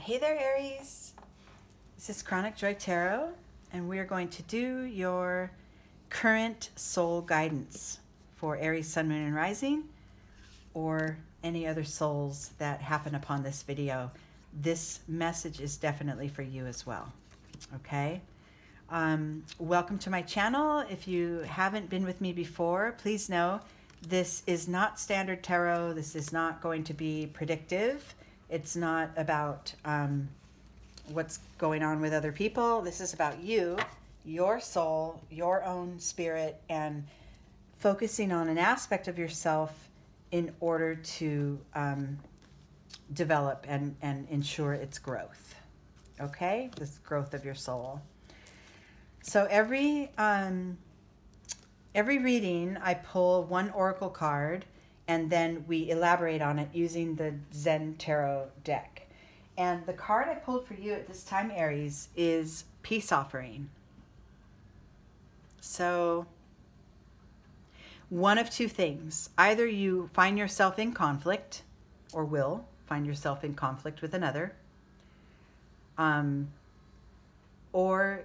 Hey there, Aries. This is Chronic Joy Tarot, and we are going to do your current soul guidance for Aries, Sun, Moon, and Rising, or any other souls that happen upon this video. This message is definitely for you as well, okay? Welcome to my channel. If you haven't been with me before, please know this is not standard tarot. This is not going to be predictive. It's not about what's going on with other people. This is about you, your soul, your own spirit, and focusing on an aspect of yourself in order to develop and ensure its growth. Okay? This growth of your soul. So every reading, I pull one oracle card, and then we elaborate on it using the Zen Tarot deck. And the card I pulled for you at this time, Aries, is Peace Offering. So one of two things. Either you find yourself in conflict, or will find yourself in conflict with another, or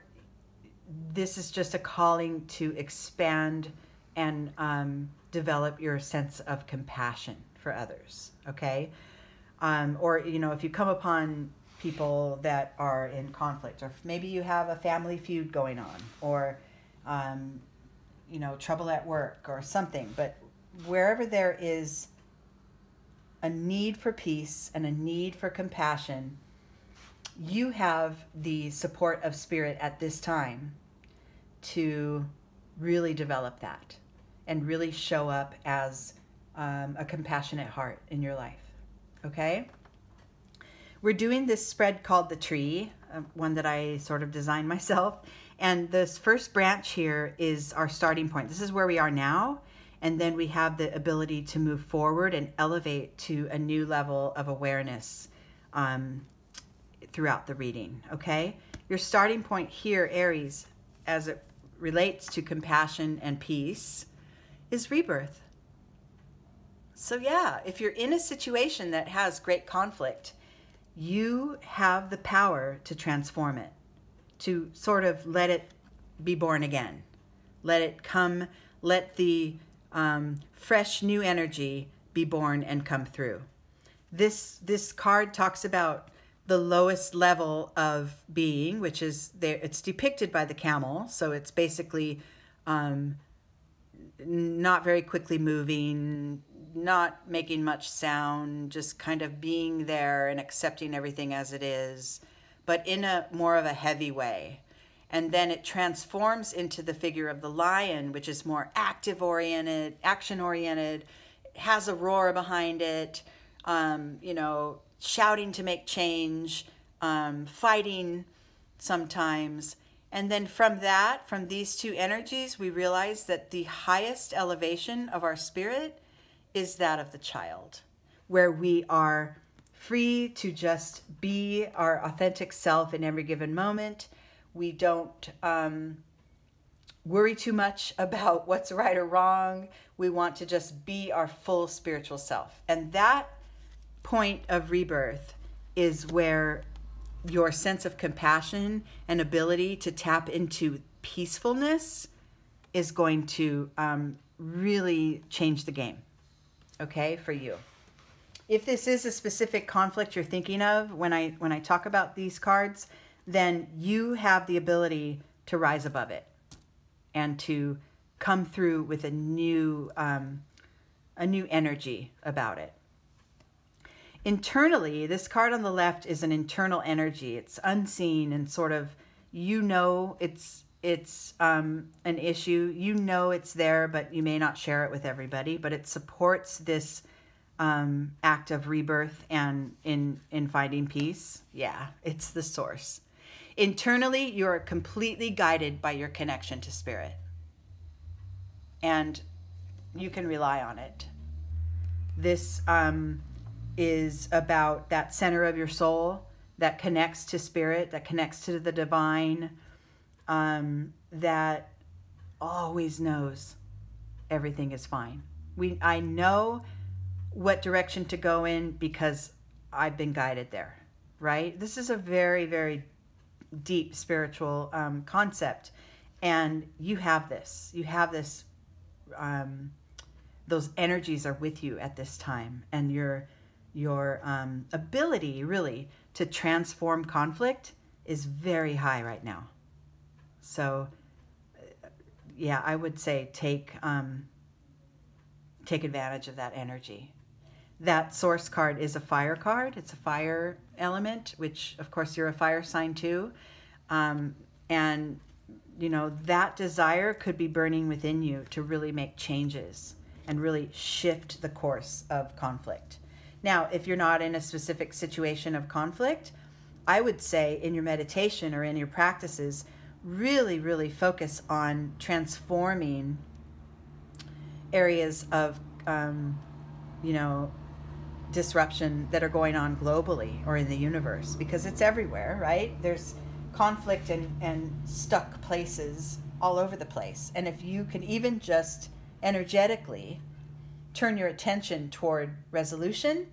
this is just a calling to expand and develop your sense of compassion for others, okay? Or, you know, if you come upon people that are in conflict, or maybe you have a family feud going on, or, you know, trouble at work or something, but wherever there is a need for peace and a need for compassion, you have the support of spirit at this time to really develop that and really show up as a compassionate heart in your life, okay? We're doing this spread called The Tree, one that I sort of designed myself, and this first branch here is our starting point. This is where we are now, and then we have the ability to move forward and elevate to a new level of awareness throughout the reading, okay? Your starting point here, Aries, as it relates to compassion and peace, is rebirth. So yeah, if you're in a situation that has great conflict, you have the power to transform it, to sort of let it be born again. Let it come, let the fresh new energy be born and come through. This card talks about the lowest level of being, which is there. It's depicted by the camel, so it's basically not very quickly moving, not making much sound, just kind of being there and accepting everything as it is, but in a more of a heavy way. And then it transforms into the figure of the lion, which is more active oriented, action oriented, has a roar behind it, you know, shouting to make change, fighting sometimes. And then from that, from these two energies, we realize that the highest elevation of our spirit is that of the child, where we are free to just be our authentic self in every given moment. We don't worry too much about what's right or wrong. We want to just be our full spiritual self. And that point of rebirth is where your sense of compassion and ability to tap into peacefulness is going to really change the game, okay, for you. If this is a specific conflict you're thinking of when I talk about these cards, then you have the ability to rise above it and to come through with a new energy about it. Internally, this card on the left is an internal energy. It's unseen and sort of, you know, it's an issue. You know it's there, but you may not share it with everybody. But it supports this act of rebirth and in finding peace. Yeah, it's the source. Internally, you're completely guided by your connection to spirit, and you can rely on it. This is about that center of your soul that connects to spirit, that connects to the divine, that always knows everything is fine. I know what direction to go in because I've been guided there. right? This is a very, very deep spiritual concept. And you have this. You have this. Those energies are with you at this time. And your ability, really, to transform conflict is very high right now. So, yeah, I would say take advantage of that energy. That source card is a fire card. It's a fire element, which, of course, you're a fire sign too. And, you know, that desire could be burning within you to really make changes and really shift the course of conflict. Now, if you're not in a specific situation of conflict, I would say in your meditation or in your practices, really, really focus on transforming areas of, you know, disruption that are going on globally or in the universe, because it's everywhere, right? There's conflict and stuck places all over the place. And if you can even just energetically turn your attention toward resolution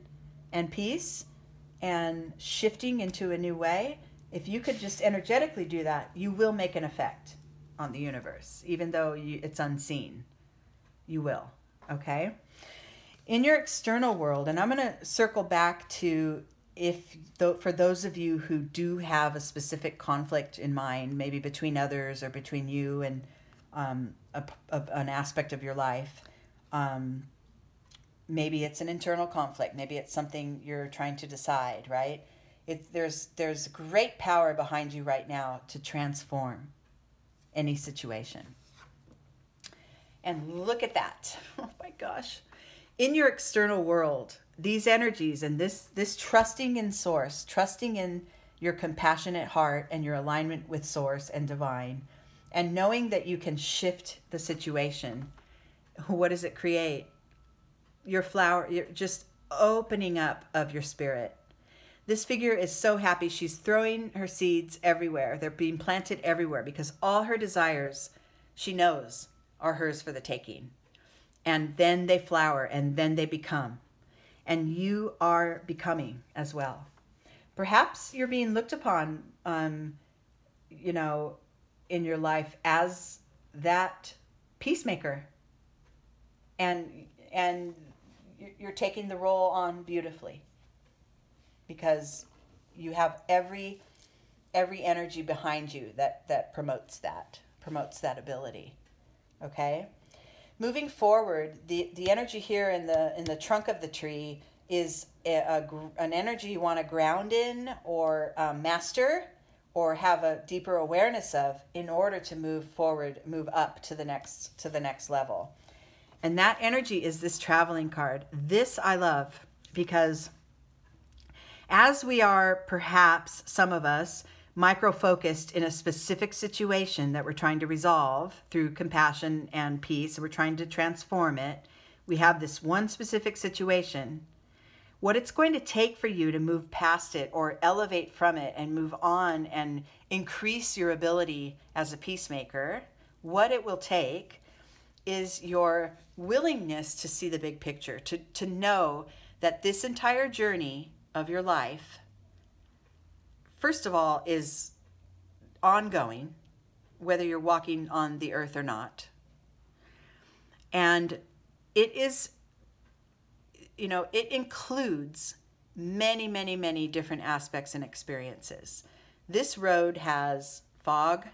and peace and shifting into a new way, if you could just energetically do that, you will make an effect on the universe, even though it's unseen. You will, okay? In your external world, and I'm going to circle back to for those of you who do have a specific conflict in mind, maybe between others or between you and an aspect of your life, maybe it's an internal conflict, maybe it's something you're trying to decide, right? There's great power behind you right now to transform any situation. And look at that. Oh my gosh. In your external world, these energies and this trusting in Source, trusting in your compassionate heart and your alignment with Source and Divine, and knowing that you can shift the situation, what does it create? Your flower, you're just opening up of your spirit. This figure is so happy. She's throwing her seeds everywhere. They're being planted everywhere because all her desires, she knows, are hers for the taking. And then they flower and then they become. And you are becoming as well. Perhaps you're being looked upon, you know, in your life as that peacemaker. And you're taking the role on beautifully. Because you have every energy behind you that promotes that ability. Okay? Moving forward, the energy here in the trunk of the tree is an energy you want to ground in or master or have a deeper awareness of in order to move forward, move up to the next level. And that energy is this traveling card. This I love because as we are, perhaps some of us, micro-focused in a specific situation that we're trying to resolve through compassion and peace, we're trying to transform it. We have this one specific situation. What it's going to take for you to move past it or elevate from it and move on and increase your ability as a peacemaker, what it will take is your willingness to see the big picture, to know that this entire journey of your life, first of all, is ongoing, whether you're walking on the earth or not. And it is, you know, it includes many, many, many different aspects and experiences. This road has fog.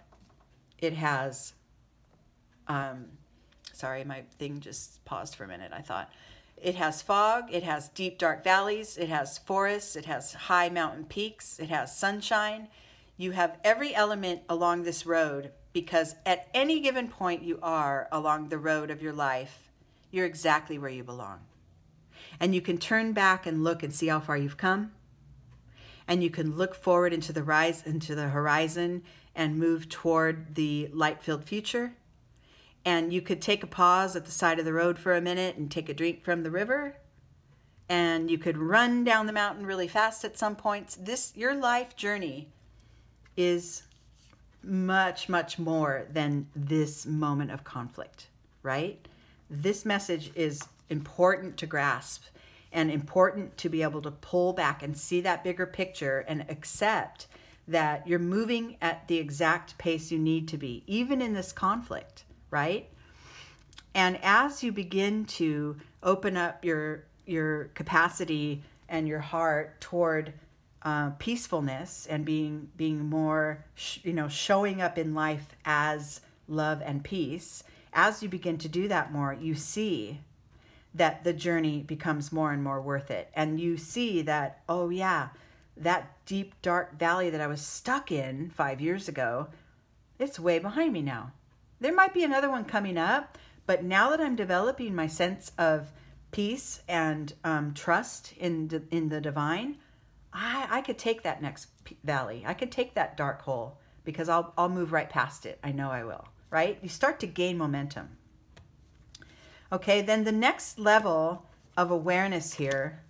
It has, sorry, my thing just paused for a minute, I thought. It has fog, it has deep, dark valleys, it has forests, it has high mountain peaks, it has sunshine. You have every element along this road because at any given point you are along the road of your life, you're exactly where you belong. And you can turn back and look and see how far you've come. And you can look forward into the horizon and move toward the light-filled future. And you could take a pause at the side of the road for a minute and take a drink from the river. And you could run down the mountain really fast at some points. Your life journey is much, much more than this moment of conflict, right? This message is important to grasp. and important to be able to pull back and see that bigger picture and accept that you're moving at the exact pace you need to be, even in this conflict, right? And as you begin to open up your capacity and your heart toward peacefulness and being more, showing up in life as love and peace, as you begin to do that more, you see that the journey becomes more and more worth it. And you see that, oh yeah, that deep, dark valley that I was stuck in 5 years ago, it's way behind me now. There might be another one coming up, but now that I'm developing my sense of peace and trust in the divine, I could take that next valley. I could take that dark hole because I'll move right past it. I know I will, right? You start to gain momentum. Okay, then the next level of awareness here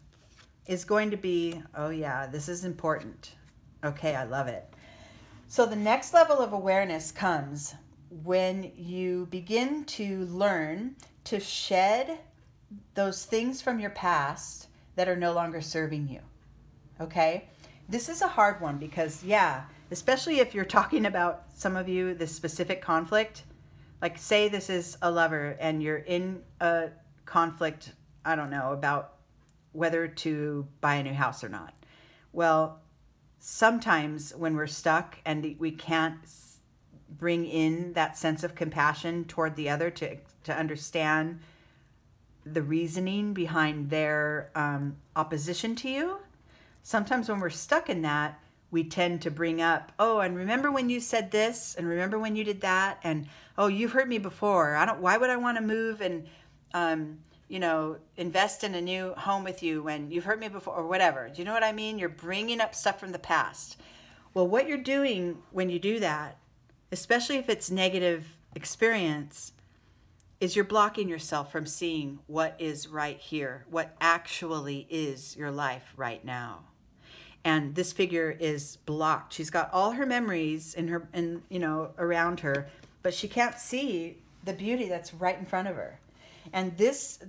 is going to be, oh yeah, this is important. Okay, I love it. So the next level of awareness comes when you begin to learn to shed those things from your past that are no longer serving you. Okay? This is a hard one because, yeah, especially if you're talking about, some of you, this specific conflict, like say this is a lover and you're in a conflict, I don't know, about whether to buy a new house or not. Well, sometimes when we're stuck and we can't bring in that sense of compassion toward the other to understand the reasoning behind their opposition to you, sometimes when we're stuck in that, we tend to bring up, oh, and remember when you said this, and remember when you did that, and oh, you've hurt me before. Why would I want to move and invest in a new home with you when you've hurt me before, or whatever. Do you know what I mean? You're bringing up stuff from the past. Well, what you're doing when you do that, especially if it's negative experience, is you're blocking yourself from seeing what is right here, what actually is your life right now. And this figure is blocked. She's got all her memories around her, but she can't see the beauty that's right in front of her. And this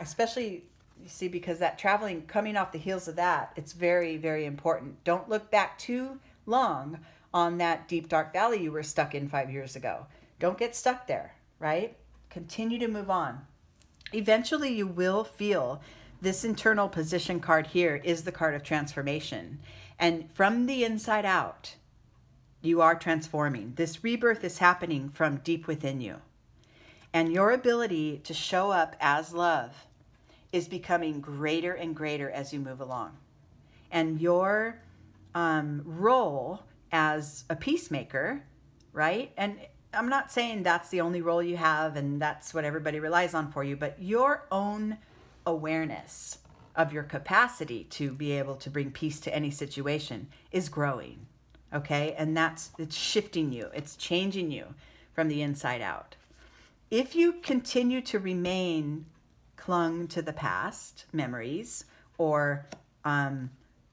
especially, you see, because that traveling, coming off the heels of that, it's very, very important. Don't look back too long on that deep, dark valley you were stuck in 5 years ago. Don't get stuck there, right? Continue to move on. Eventually, you will feel this internal position card here is the card of transformation. And from the inside out, you are transforming. This rebirth is happening from deep within you. And your ability to show up as love is becoming greater and greater as you move along. And your role as a peacemaker, right? And I'm not saying that's the only role you have and that's what everybody relies on for you, but your own awareness of your capacity to be able to bring peace to any situation is growing, okay? And it's shifting you. It's changing you from the inside out. If you continue to remain clung to the past memories or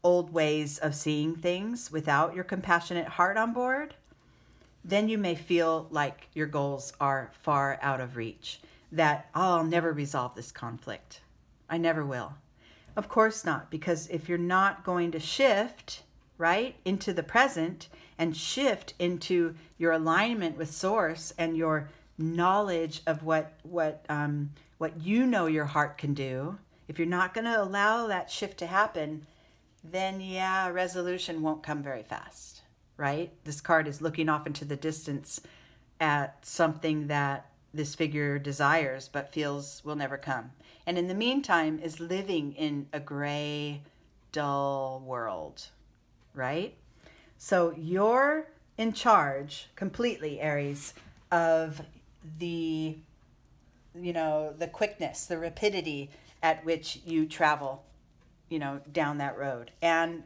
old ways of seeing things without your compassionate heart on board, then you may feel like your goals are far out of reach, that, oh, I'll never resolve this conflict. I never will. Of course not, because if you're not going to shift, right, into the present and shift into your alignment with Source and your knowledge of what you know your heart can do, if you're not going to allow that shift to happen, then yeah, resolution won't come very fast, right? This card is looking off into the distance at something that this figure desires but feels will never come. And in the meantime is living in a gray, dull world, right? So you're in charge completely, Aries, of the quickness, the rapidity at which you travel, down that road and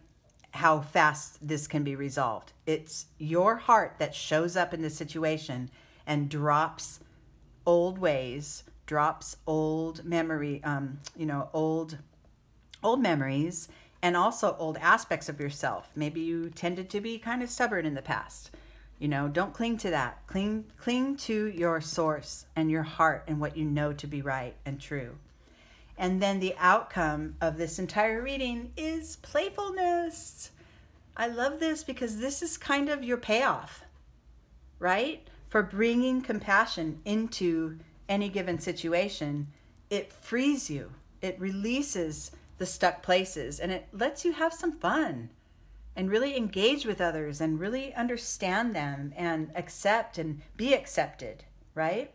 how fast this can be resolved. It's your heart that shows up in the situation and drops old ways, drops old memory, old memories, and also old aspects of yourself. Maybe you tended to be kind of stubborn in the past. Don't cling to that. Cling to your source and your heart and what you know to be right and true. And then the outcome of this entire reading is playfulness. I love this because this is kind of your payoff, right? For bringing compassion into any given situation. It frees you. It releases the stuck places, and it lets you have some fun and really engage with others and really understand them and accept and be accepted, right?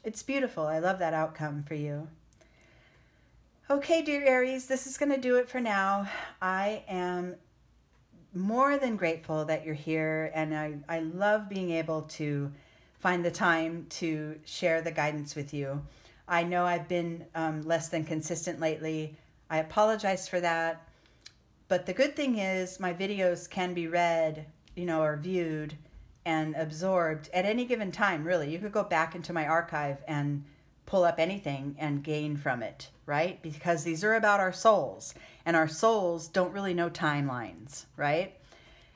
It's beautiful. I love that outcome for you. Okay, dear Aries, this is going to do it for now. I am more than grateful that you're here, and I love being able to find the time to share the guidance with you. I know I've been less than consistent lately. I apologize for that. But the good thing is my videos can be read, or viewed and absorbed at any given time, really. You could go back into my archive and pull up anything and gain from it, right? Because these are about our souls, and our souls don't really know timelines, right?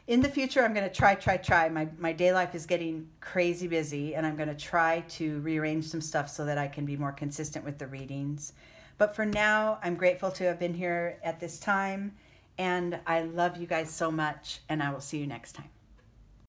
In the future, I'm going to try. My day life is getting crazy busy, and I'm going to try to rearrange some stuff so that I can be more consistent with the readings. But for now, I'm grateful to have been here at this time, and I love you guys so much, and I will see you next time.